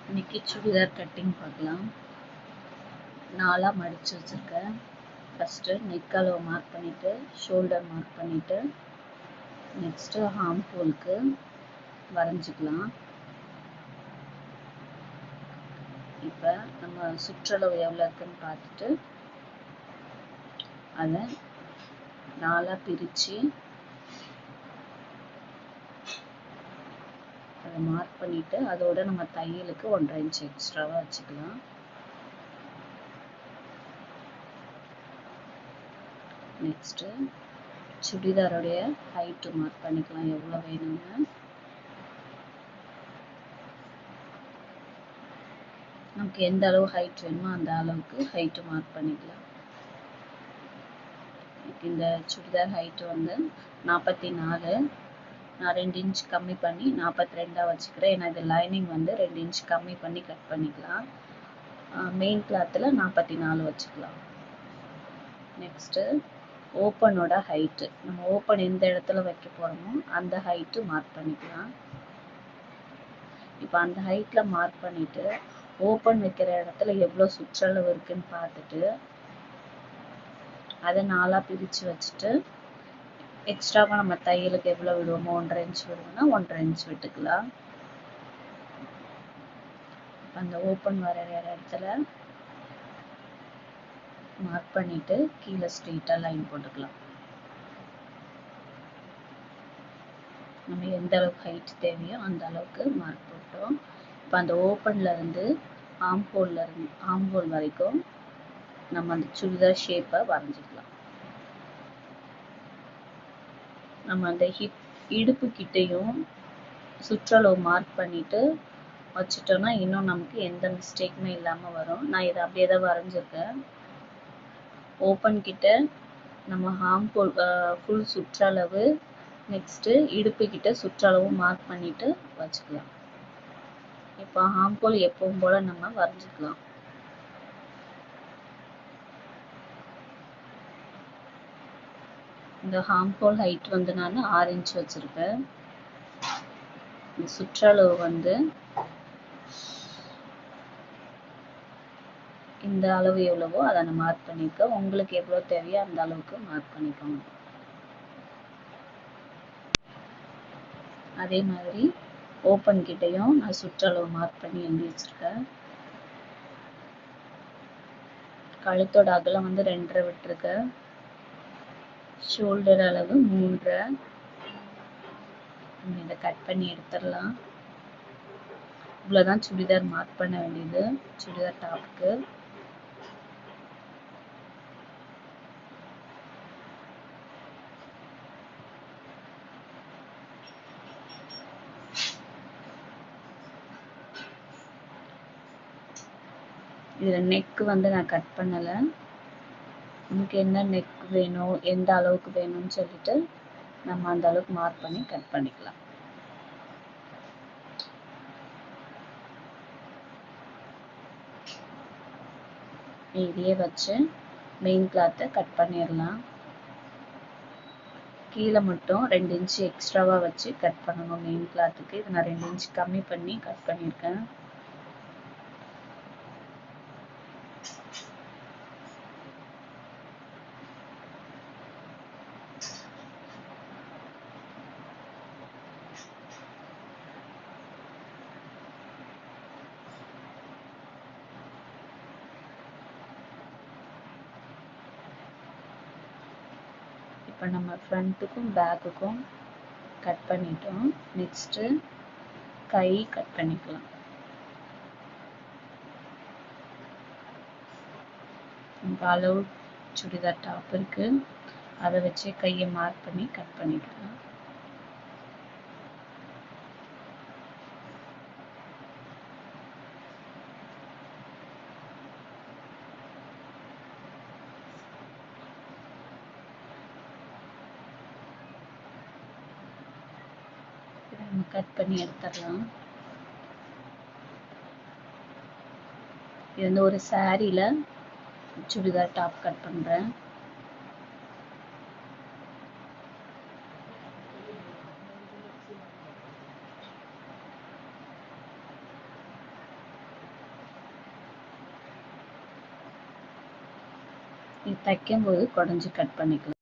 இன்னைக்கு சுடிதார் கட்டிங் பார்க்கலாம். நாலா மடிச்சு வச்சிருக்கேன். ஃபர்ஸ்ட் நெக் அளவு மார்க் பண்ணிட்டு, ஷோல்டர் மார்க் பண்ணிட்டு, நெக்ஸ்ட் ஆர்ம் ஹோலுக்கு வரைஞ்சிக்கலாம். இப்போ நம்ம சுற்றளவு எவ்வளோ இருக்குன்னு பார்த்துட்டு அதை நாலாக பிரித்து அதை மார்க் பண்ணிட்டு அதோட நம்ம தையலுக்கு 1.5 இன்ச் எக்ஸ்ட்ராவாக வச்சுக்கலாம். நெக்ஸ்ட்டு சுடிதாரோடைய ஹைட்டு மார்க் பண்ணிக்கலாம், எவ்வளோ வேணும்னு. நமக்கு எந்த அளவு ஹைட் வேணுமோ அந்த அளவுக்கு ஹைட்டு மார்க் பண்ணிக்கலாம். இந்த சுடிதார் ஹைட்டு வந்து 44. நான் 2 இன்ச் கம்மி பண்ணி 42 வச்சுக்கிறேன். ஏன்னா இது லைனிங் வந்து 2 இன்ச் கம்மி பண்ணி கட் பண்ணிக்கலாம். மெயின் கிளாத்தில் 44 வச்சுக்கலாம். நெக்ஸ்ட்டு ஓப்பனோட ஹைட்டு, நம்ம ஓப்பன் எந்த இடத்துல வைக்க போகிறோமோ அந்த ஹைட்டு மார்க் பண்ணிக்கலாம். இப்போ அந்த ஹைட்டில் மார்க் பண்ணிவிட்டு ஓப்பன் வைக்கிற இடத்துல எவ்வளோ சுற்றளவு இருக்குன்னு பார்த்துட்டு அதை நாலாக பிரித்து வச்சுட்டு எக்ஸ்ட்ராவாக நம்ம தையலுக்கு எவ்வளோ விடுவோமோ 1.5 இன்ச் விடுவோம்னா 1.5 இன்ச் விட்டுக்கலாம். அந்த ஓப்பன் வர இடத்துல மார்க் பண்ணிவிட்டு கீழே ஸ்ட்ரெயிட்டாக லைன் போட்டுக்கலாம். நம்ம எந்த அளவுக்கு ஹைட் தேவையோ அந்த அளவுக்கு மார்க் போட்டோம். இப்போ அந்த ஓப்பனில் இருந்து ஆர்ம் ஹோல் வரைக்கும் நம்ம அந்த சுடிதார் ஷேப்பை வரைஞ்சிக்கலாம். நம்ம அந்த இடுப்பு கிட்டையும் சுற்றளவு மார்க் பண்ணிட்டு வச்சுட்டோம்னா இன்னும் நமக்கு எந்த மிஸ்டேக்குமே இல்லாமல் வரும். நான் இதை அப்படியே தான் வரைஞ்சிருக்கேன். ஓப்பன் கிட்ட நம்ம ஆர்ம் ஹோல் ஃபுல் சுற்றளவு, நெக்ஸ்ட்டு இடுப்பு கிட்ட சுற்றளவு மார்க் பண்ணிட்டு வச்சுக்கலாம். இப்போ ஆர்ம் ஹோல் எப்பவும் போல நம்ம வரைஞ்சிக்கலாம். இந்த ஆர்ம் ஹோல் ஹைட் வந்து நான் 6 இன்ச் வச்சிருக்கேன். இந்த சுற்றளவு வந்து இந்த அளவு எவ்வளவோ அதை நான் மார்க் பண்ணியிருக்கேன். உங்களுக்கு எவ்வளோ தேவையோ அந்த அளவுக்கு மார்க் பண்ணிக்கோங்க. அதே மாதிரி ஓப்பன் கிட்டையும் நான் சுற்றளவு மார்க் பண்ணி எழுதி வச்சிருக்கேன். கழுத்தோட அகலம் வந்து 2.5 விட்டுருக்கேன். ஷோல்டர் அளவு 3. இதை கட் பண்ணி எடுத்துடலாம். இவ்வளோதான் சுடிதார் மார்க் பண்ண வேண்டியது. சுடிதார் டாப்புக்கு இதில் நெக்கு வந்து நான் கட் பண்ணலை. நமக்கு என்ன நெக் வேணும், எந்த அளவுக்கு வேணும்னு சொல்லிட்டு நம்ம அந்த அளவுக்கு மார்க் பண்ணி கட் பண்ணிக்கலாம். இதையே வச்சு மெயின் கிளாத்தை கட் பண்ணிடலாம். கீழே மட்டும் 2 இன்ச் எக்ஸ்ட்ராவாக வச்சு கட் பண்ணணும் மெயின் கிளாத்துக்கு. இது நான் 2 இன்ச் கம்மி பண்ணி கட் பண்ணியிருக்கேன். இப்போ நம்ம ஃப்ரண்ட்டுக்கும் பேக்குக்கும் கட் பண்ணிட்டோம். நெக்ஸ்ட்டு கை கட் பண்ணிக்கலாம். நமக்கு அளவு சுடிதார் டாப் இருக்கு, அதை வச்சு கையை மார்க் பண்ணி கட் பண்ணிக்கலாம். நம்ம கட் பண்ணி எடுத்துடலாம். இது வந்து ஒரு சாரியில சுடிதார் டாப் கட் பண்றேன். இது தைக்கும்போது குடஞ்சி கட் பண்ணிக்கலாம்.